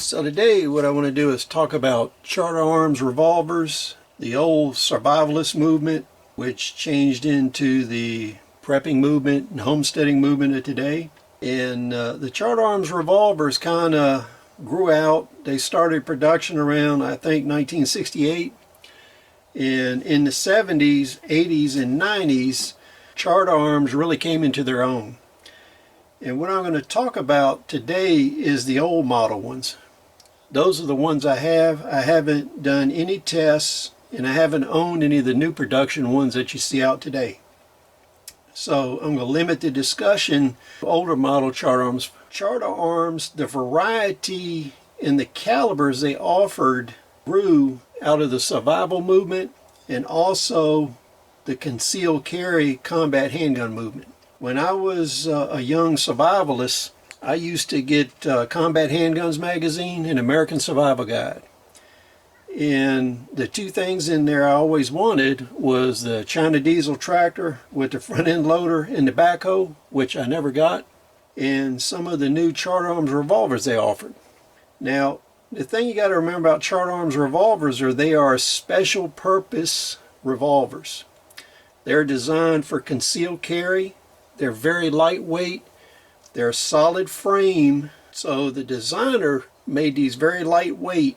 So today what I want to do is talk about Charter Arms Revolvers, the old survivalist movement, which changed into the prepping movement and homesteading movement of today. And the Charter Arms Revolvers kind of grew out. They started production around, I think, 1968. And in the 70s, 80s, and 90s, Charter Arms really came into their own. And what I'm going to talk about today is the old model ones. Those are the ones I have. I haven't done any tests, and I haven't owned any of the new production ones that you see out today. So I'm going to limit the discussion to older model Charter Arms. Charter Arms, the variety and the calibers they offered grew out of the survival movement and also the concealed carry combat handgun movement. When I was a young survivalist, I used to get Combat Handguns magazine and American Survival Guide. And the two things in there I always wanted was the China diesel tractor with the front end loader and the backhoe, which I never got, and some of the new Charter Arms revolvers they offered. Now, the thing you got to remember about Charter Arms revolvers are they are special purpose revolvers. They're designed for concealed carry. They're very lightweight. They're a solid frame, so the designer made these very lightweight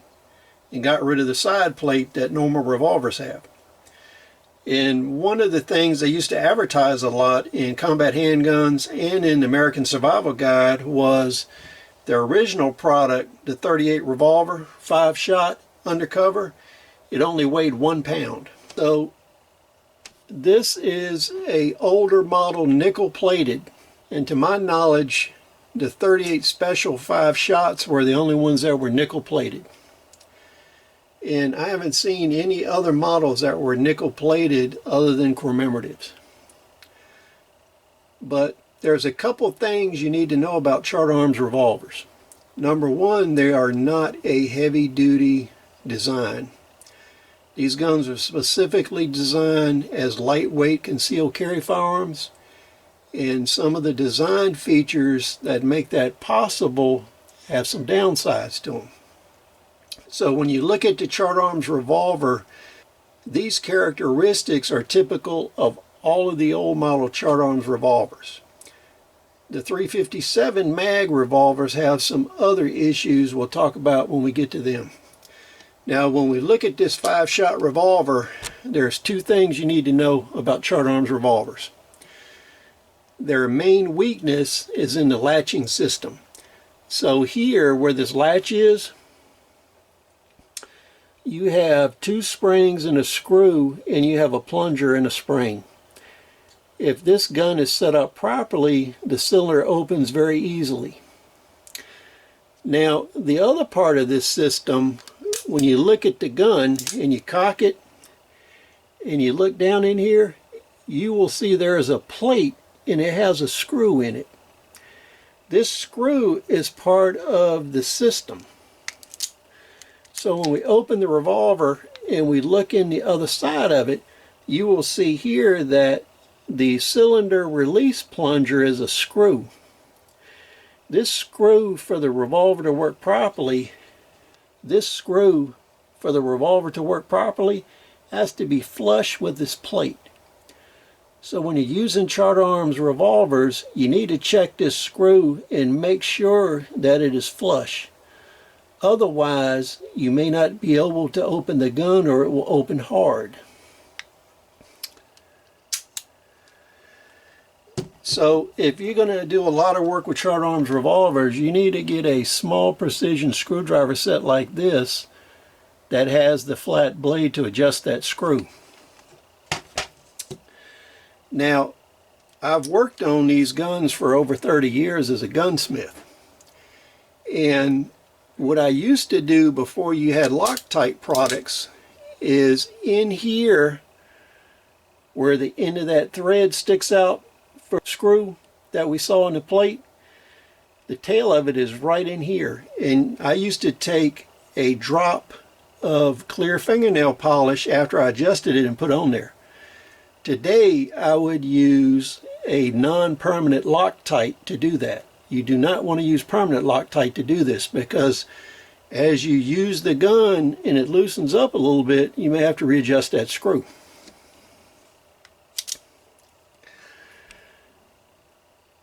and got rid of the side plate that normal revolvers have. And one of the things they used to advertise a lot in Combat Handguns and in American Survival Guide was their original product, the 38 revolver, 5-shot undercover. It only weighed 1 pound. So this is a older model, nickel plated. And to my knowledge, the 38 Special 5 shots were the only ones that were nickel plated. And I haven't seen any other models that were nickel plated other than commemoratives. But there's a couple things you need to know about Charter Arms revolvers. Number one, they are not a heavy duty design. These guns are specifically designed as lightweight concealed carry firearms. And some of the design features that make that possible have some downsides to them. So when you look at the Charter Arms revolver, these characteristics are typical of all of the old model Charter Arms revolvers. The 357 mag revolvers have some other issues we'll talk about when we get to them. Now when we look at this 5-shot revolver, there's two things you need to know about Charter Arms revolvers. Their main weakness is in the latching system. So here where this latch is, you have 2 springs and a screw, and you have a plunger and a spring. If this gun is set up properly, the cylinder opens very easily. Now the other part of this system, when you look at the gun and you cock it and you look down in here, you will see there is a plate and it has a screw in it. This screw is part of the system. So when we open the revolver and we look in the other side of it, you will see here that the cylinder release plunger is a screw. This screw for the revolver to work properly, has to be flush with this plate. So when you're using Charter Arms revolvers, you need to check this screw and make sure that it is flush. Otherwise, you may not be able to open the gun, or it will open hard. So if you're going to do a lot of work with Charter Arms revolvers, you need to get a small precision screwdriver set like this that has the flat blade to adjust that screw. Now, I've worked on these guns for over 30 years as a gunsmith. And what I used to do before you had Loctite products is in here where the end of that thread sticks out for a screw that we saw in the plate, the tail of it is right in here. And I used to take a drop of clear fingernail polish after I adjusted it and put on there. Today I would use a non-permanent Loctite to do that. You do not want to use permanent Loctite to do this because As you use the gun and it loosens up a little bit, you may have to readjust that screw.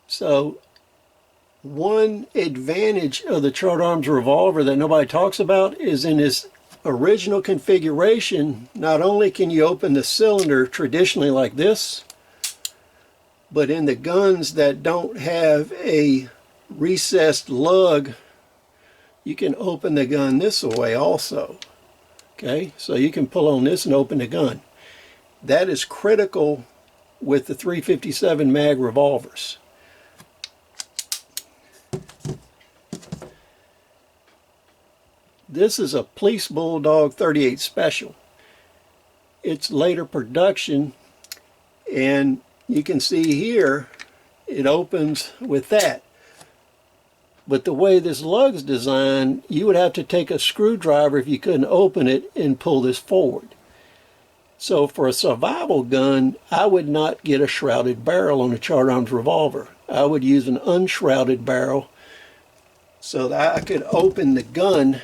So one advantage of the Charter Arms revolver that nobody talks about is in its original configuration, not only can you open the cylinder traditionally like this, but in the guns that don't have a recessed lug, you can open the gun this way also. Okay, so you can pull on this and open the gun. That is critical with the 357 mag revolvers. This is a Police Bulldog 38 Special. It's later production, and you can see here it opens with that. But the way this lug's designed, you would have to take a screwdriver if you couldn't open it and pull this forward. So for a survival gun, I would not get a shrouded barrel on a Charter Arms revolver. I would use an unshrouded barrel so that I could open the gun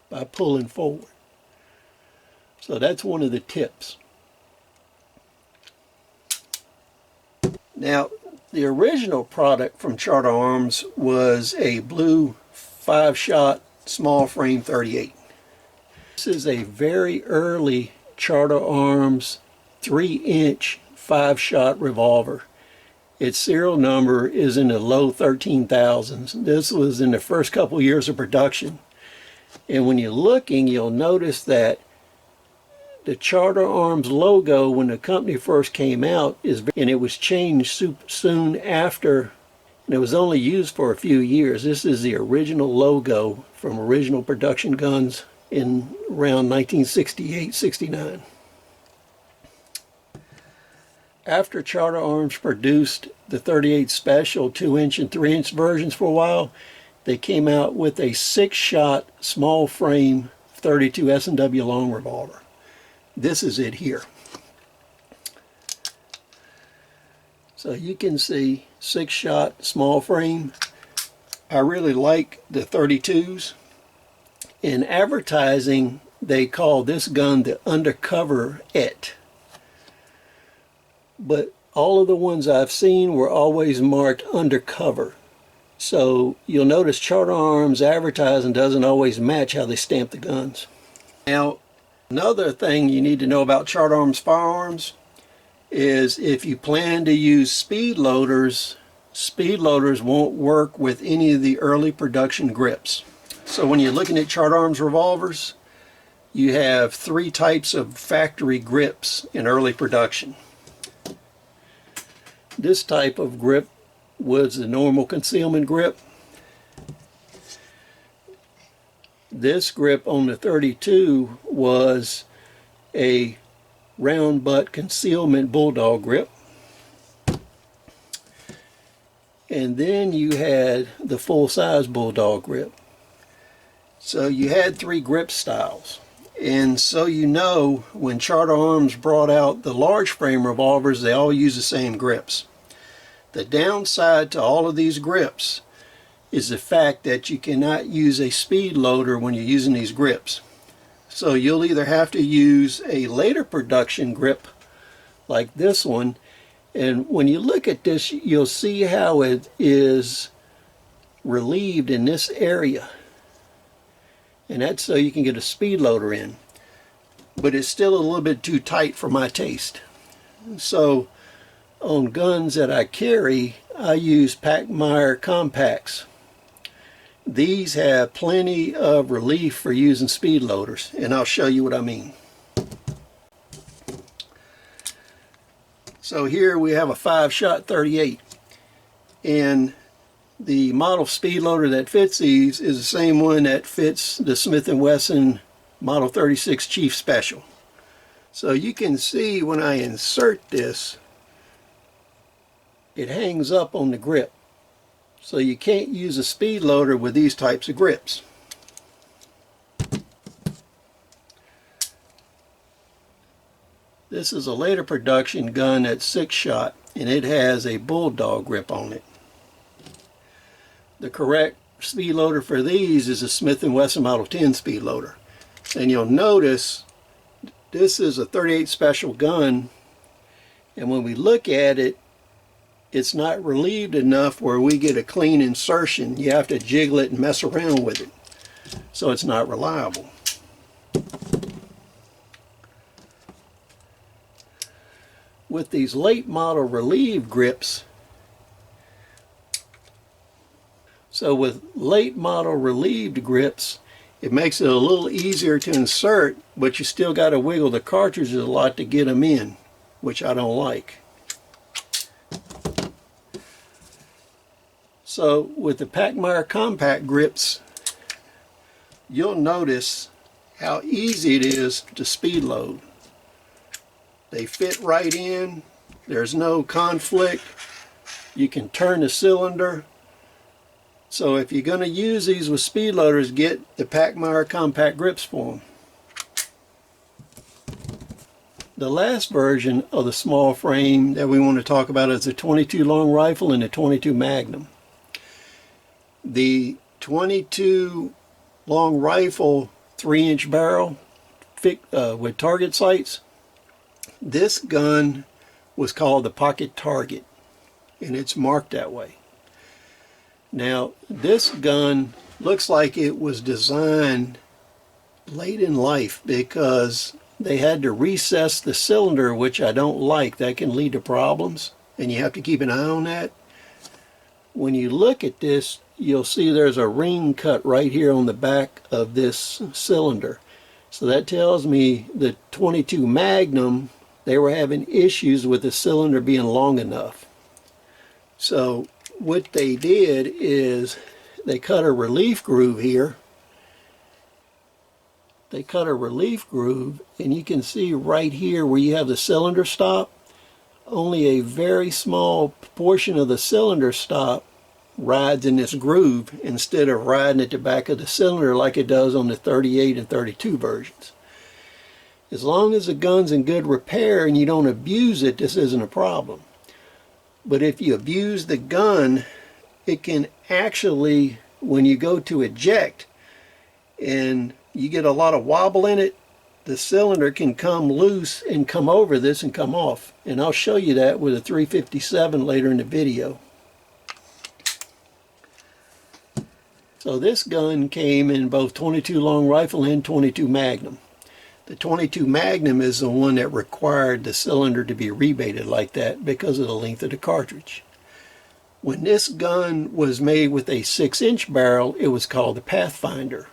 by pulling forward. So that's one of the tips. Now, the original product from Charter Arms was a blue 5-shot small frame 38. This is a very early Charter Arms 3-inch 5-shot revolver. Its serial number is in the low 13,000s. This was in the first couple years of production. And when you're looking, you'll notice that the Charter Arms logo, when the company first came out, and it was changed soon after, and it was only used for a few years. This is the original logo from original production guns in around 1968-69. After Charter Arms produced the 38 Special 2-inch and 3-inch versions for a while, they came out with a 6-shot small frame 32 S&W long revolver. This is it here. So you can see 6-shot small frame. I really like the 32s. In advertising, they call this gun the Undercover Et. But all of the ones I've seen were always marked Undercover. So you'll notice Charter Arms advertising doesn't always match how they stamp the guns. Now, another thing you need to know about Charter Arms firearms is if you plan to use speed loaders won't work with any of the early production grips. So when you're looking at Charter Arms revolvers, you have 3 types of factory grips in early production. This type of grip was the normal concealment grip. This grip on the 32 was a round butt concealment Bulldog grip. And then you had the full-size Bulldog grip. So you had 3 grip styles. And so you know, when Charter Arms brought out the large frame revolvers, they all use the same grips. The downside to all of these grips is the fact that you cannot use a speed loader when you're using these grips. So you'll either have to use a later production grip like this one, and when you look at this, you'll see how it is relieved in this area. And that's so you can get a speed loader in. But it's still a little bit too tight for my taste. So on guns that I carry, I use Pachmayr compacts. These have plenty of relief for using speed loaders, and I'll show you what I mean. So here we have a 5-shot 38, and the model speed loader that fits these is the same one that fits the Smith & Wesson Model 36 Chief Special. So you can see when I insert this, it hangs up on the grip. So you can't use a speed loader with these types of grips. This is a later production gun that's 6-shot, and it has a Bulldog grip on it. The correct speed loader for these is a Smith & Wesson Model 10 speed loader. And you'll notice this is a 38 special gun, and when we look at it, it's not relieved enough where we get a clean insertion. You have to jiggle it and mess around with it, so it's not reliable. With these late model relieved grips, it makes it a little easier to insert, but you still got to wiggle the cartridges a lot to get them in, which I don't like. So with the Pachmayr compact grips, you'll notice how easy it is to speed load. They fit right in. There's no conflict. You can turn the cylinder. So if you're going to use these with speed loaders, get the Pachmayr compact grips for them. The last version of the small frame that we want to talk about is the 22 long rifle and the 22 Magnum. The 22 long rifle 3-inch barrel with target sights, this gun was called the Pocket Target, and it's marked that way. Now this gun looks like it was designed late in life because they had to recess the cylinder, which I don't like. That can lead to problems, and you have to keep an eye on that. When you look at this, you'll see there's a ring cut right here on the back of this cylinder. So that tells me the 22 Magnum, they were having issues with the cylinder being long enough. So what they did is they cut a relief groove here. They cut a relief groove, and you can see right here where you have the cylinder stop, only a very small portion of the cylinder stop rides in this groove instead of riding at the back of the cylinder like it does on the 38 and 32 versions. As long as the gun's in good repair and you don't abuse it, this isn't a problem. But if you abuse the gun, it can actually, when you go to eject and you get a lot of wobble in it, the cylinder can come loose and come over this and come off. And I'll show you that with a 357 later in the video. So this gun came in both 22 long rifle and 22 Magnum. The 22 Magnum is the one that required the cylinder to be rebated like that because of the length of the cartridge. When this gun was made with a 6-inch barrel, it was called the Pathfinder.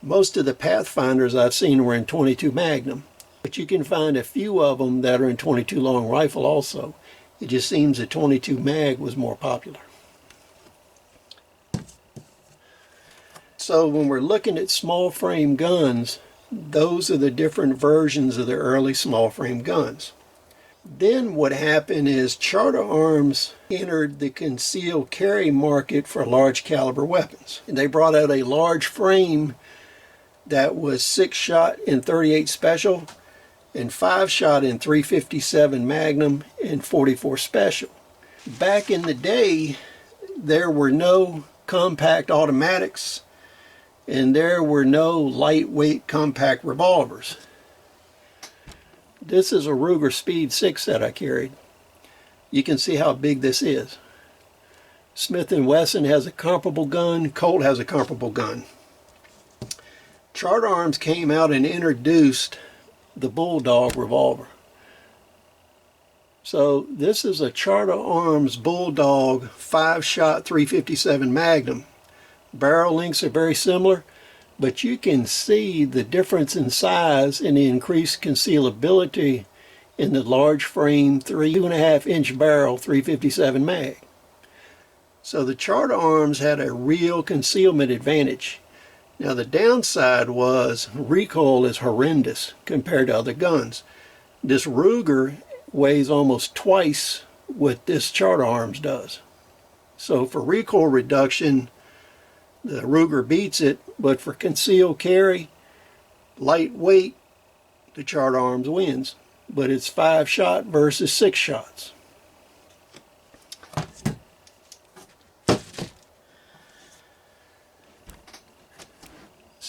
Most of the Pathfinders I've seen were in 22 Magnum, but you can find a few of them that are in 22 long rifle also. It just seems that 22 Mag was more popular. So when we're looking at small frame guns, those are the different versions of the early small frame guns. Then what happened is Charter Arms entered the concealed carry market for large caliber weapons. And they brought out a large frame that was 6-shot in 38 Special and 5-shot in 357 Magnum and 44 Special. Back in the day, there were no compact automatics and there were no lightweight compact revolvers. This is a Ruger Speed 6 that I carried. You can see how big this is. Smith & Wesson has a comparable gun. Colt has a comparable gun. Charter Arms came out and introduced the Bulldog revolver. So this is a Charter Arms Bulldog 5-shot 357 Magnum. Barrel lengths are very similar, but you can see the difference in size and the increased concealability in the large frame 2.5-inch barrel 357 mag. So the Charter Arms had a real concealment advantage. Now the downside was recoil is horrendous compared to other guns. This Ruger weighs almost twice what this Charter Arms does. So for recoil reduction, the Ruger beats it, but for concealed carry, lightweight, the Charter Arms wins. But it's 5-shot versus 6 shots.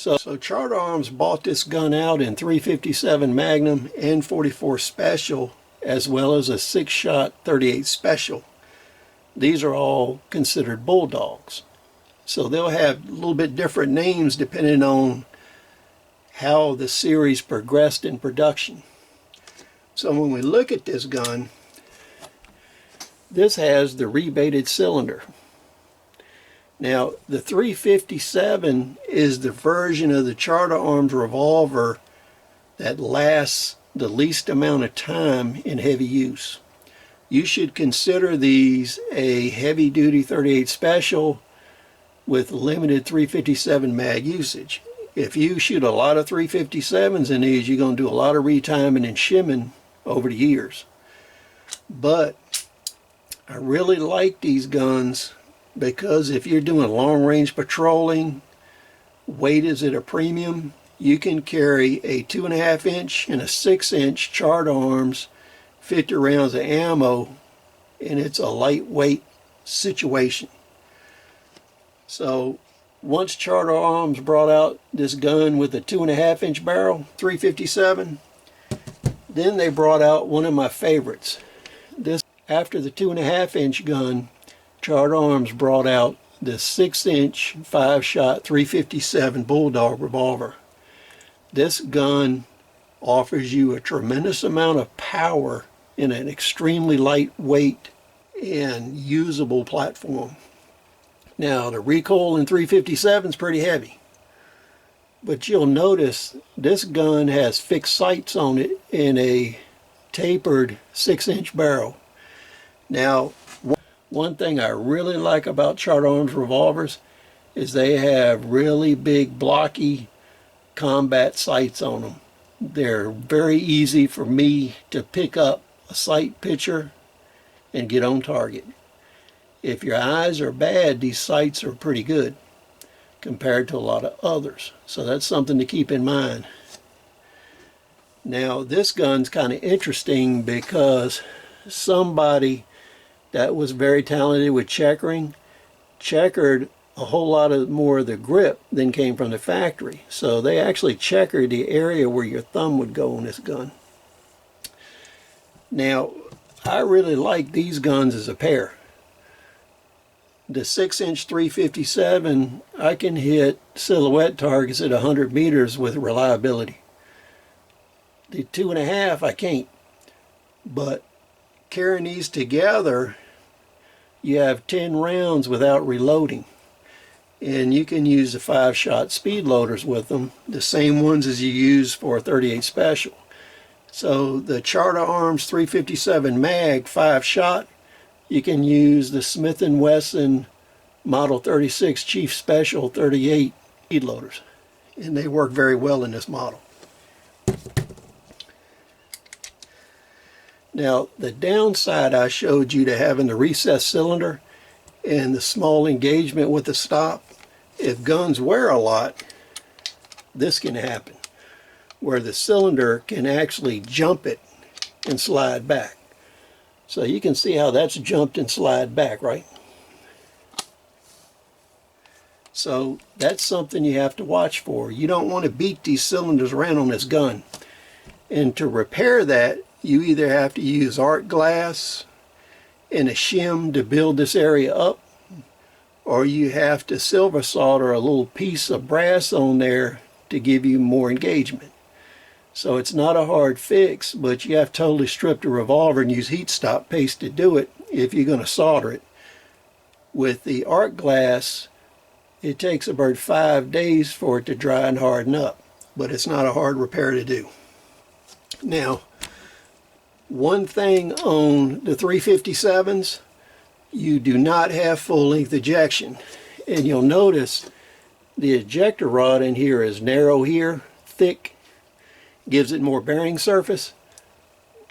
So Charter Arms bought this gun out in .357 Magnum and .44 Special, as well as a 6-shot .38 Special. These are all considered Bulldogs. So they'll have a little bit different names depending on how the series progressed in production. So when we look at this gun, this has the rebated cylinder. Now, the .357 is the version of the Charter Arms revolver that lasts the least amount of time in heavy use. You should consider these a heavy-duty .38 Special with limited .357 mag usage. If you shoot a lot of .357s in these, you're going to do a lot of retiming and shimming over the years. But I really like these guns because if you're doing long-range patrolling, weight is at a premium. You can carry a 2.5-inch and a 6-inch Charter Arms, 50 rounds of ammo, and it's a lightweight situation. So once Charter Arms brought out this gun with a 2.5-inch barrel, .357, then they brought out one of my favorites. This, after the 2.5-inch gun, Charter Arms brought out the 6-inch 5-shot .357 Bulldog revolver. This gun offers you a tremendous amount of power in an extremely lightweight and usable platform. Now, the recoil in .357 is pretty heavy, but you'll notice this gun has fixed sights on it in a tapered 6-inch barrel. Now, one thing I really like about Charter Arms revolvers is they have really big blocky combat sights on them. They're very easy for me to pick up a sight picture and get on target. If your eyes are bad, these sights are pretty good compared to a lot of others. So that's something to keep in mind. Now, this gun's kind of interesting because somebody that was very talented with checkering checkered a whole lot of more of the grip than came from the factory. So they actually checkered the area where your thumb would go on this gun. Now, I really like these guns as a pair. The 6-inch .357, I can hit silhouette targets at 100 meters with reliability. The 2.5, I can't. But carrying these together, you have 10 rounds without reloading. And you can use the 5-shot speed loaders with them, the same ones as you use for a .38 Special. So the Charter Arms .357 mag 5-shot, you can use the Smith & Wesson Model 36 Chief Special .38 speed loaders. And they work very well in this model. Now, the downside I showed you to having the recessed cylinder and the small engagement with the stop, if guns wear a lot, this can happen, where the cylinder can actually jump it and slide back. So you can see how that's jumped and slide back, right? So that's something you have to watch for. You don't want to beat these cylinders around on this gun. And to repair that, you either have to use art glass and a shim to build this area up, or you have to silver solder a little piece of brass on there to give you more engagement. So it's not a hard fix, but you have to totally strip the revolver and use heat stop paste to do it if you're going to solder it. With the art glass, it takes about 5 days for it to dry and harden up, but it's not a hard repair to do. Now, one thing on the 357s, you do not have full-length ejection. And you'll notice the ejector rod in here is narrow here, thick, gives it more bearing surface,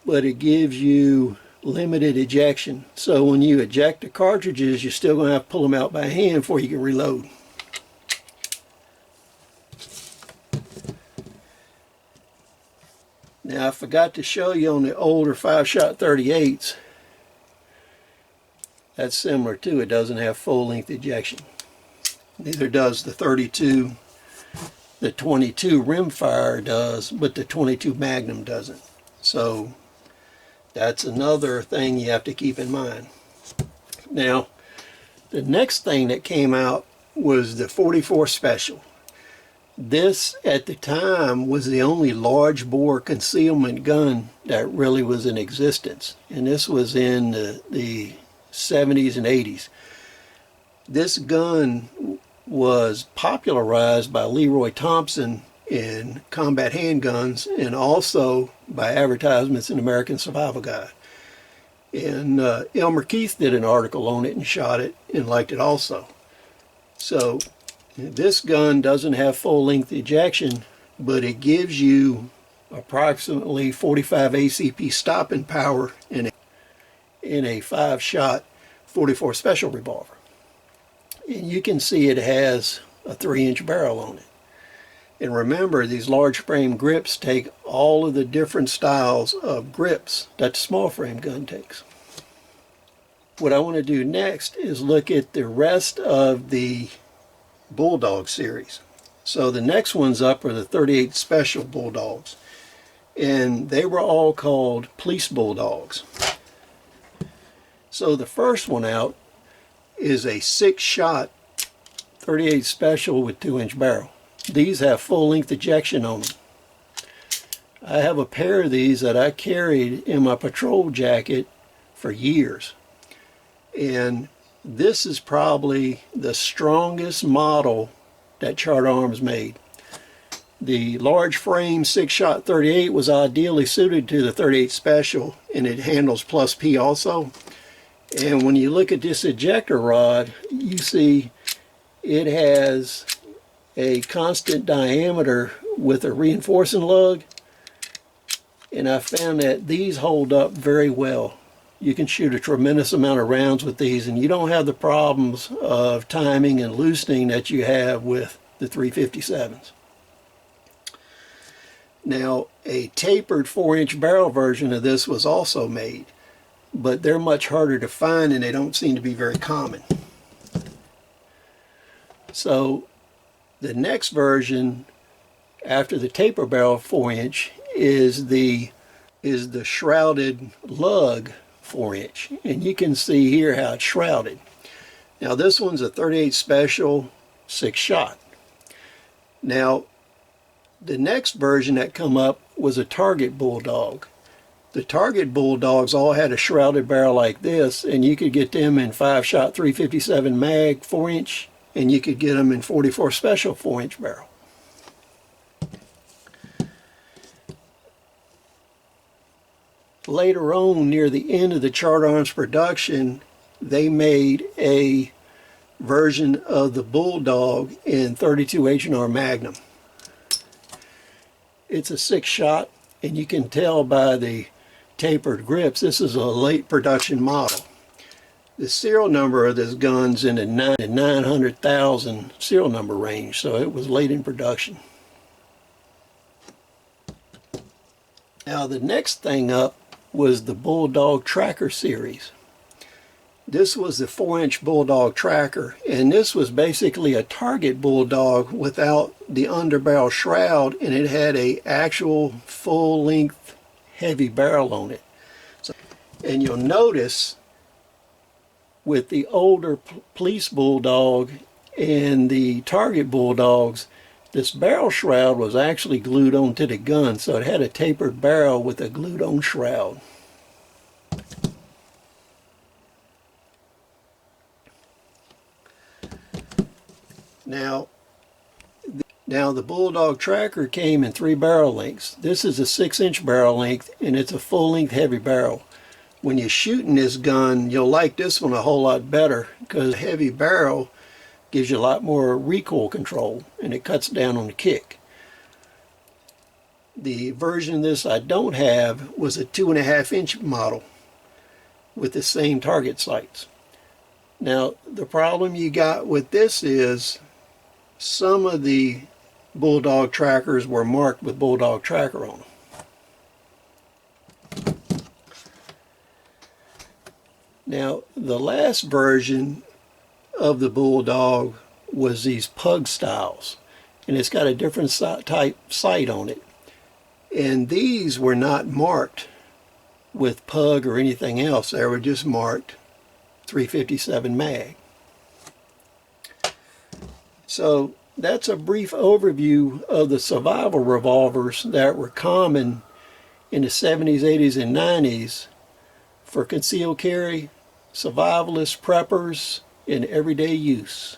but it gives you limited ejection. So when you eject the cartridges, you're still going to have to pull them out by hand before you can reload. Now, I forgot to show you on the older 5-shot 38s, that's similar too. It doesn't have full-length ejection. Neither does the 32 The 22 rimfire does, but the 22 Magnum doesn't. So that's another thing you have to keep in mind. Now, the next thing that came out was the 44 Special. This, at the time, was the only large bore concealment gun that really was in existence. And this was in the 70s and 80s. This gun was popularized by Leroy Thompson in combat handguns and also by advertisements in American Survival Guide. And Elmer Keith did an article on it and shot it and liked it also. So this gun doesn't have full-length ejection, but it gives you approximately 45 ACP stopping power in a 5-shot 44 Special revolver. And you can see it has a 3-inch barrel on it. And remember, these large frame grips take all of the different styles of grips that the small frame gun takes. What I want to do next is look at the rest of the Bulldog series. So the next ones up are the 38 Special Bulldogs. And they were all called Police Bulldogs. So the first one out is a 6-shot 38 Special with 2-inch barrel. These have full-length ejection on them. I have a pair of these that I carried in my patrol jacket for years. And this is probably the strongest model that Charter Arms made. The large frame 6-shot 38 was ideally suited to the 38 Special, and it handles plus P also. And when you look at this ejector rod, you see it has a constant diameter with a reinforcing lug, and I found that these hold up very well. You can shoot a tremendous amount of rounds with these, and you don't have the problems of timing and loosening that you have with the 357s. Now, a tapered 4-inch barrel version of this was also made, but they're much harder to find and they don't seem to be very common. So the next version after the taper barrel 4-inch is the shrouded lug 4-inch, and you can see here how it's shrouded. Now this one's a 38 Special 6-shot. Now the next version that come up was a Target Bulldog. The Target Bulldogs all had a shrouded barrel like this, and you could get them in 5-shot 357 mag 4-inch, and you could get them in 44 Special 4-inch barrel. Later on, near the end of the Charter Arms production, they made a version of the Bulldog in 32 H&R Magnum. It's a 6-shot, and you can tell by the tapered grips, this is a late production model. The serial number of this gun's in the 900,000 serial number range, so it was late in production. Now the next thing up was the Bulldog Tracker series. This was the 4-inch Bulldog Tracker, and this was basically a Target Bulldog without the underbarrel shroud, and it had a actual full-length heavy barrel on it. So, and you'll notice with the older Police Bulldog and the Target Bulldogs, this barrel shroud was actually glued onto the gun, so it had a tapered barrel with a glued on shroud. Now the Bulldog Tracker came in 3 barrel lengths. This is a 6-inch barrel length, and it's a full-length heavy barrel. When you're shooting this gun, you'll like this one a whole lot better because a heavy barrel gives you a lot more recoil control, and it cuts down on the kick. The version of this I don't have was a 2.5-inch model with the same target sights. Now the problem you got with this is some of the Bulldog Trackers were marked with Bulldog Tracker on them. Now the last version of the Bulldog was these pug styles, and it's got a different type sight on it. And these were not marked with pug or anything else. They were just marked 357 mag. So that's a brief overview of the survival revolvers that were common in the 70s, 80s, and 90s for concealed carry, survivalist preppers, and everyday use.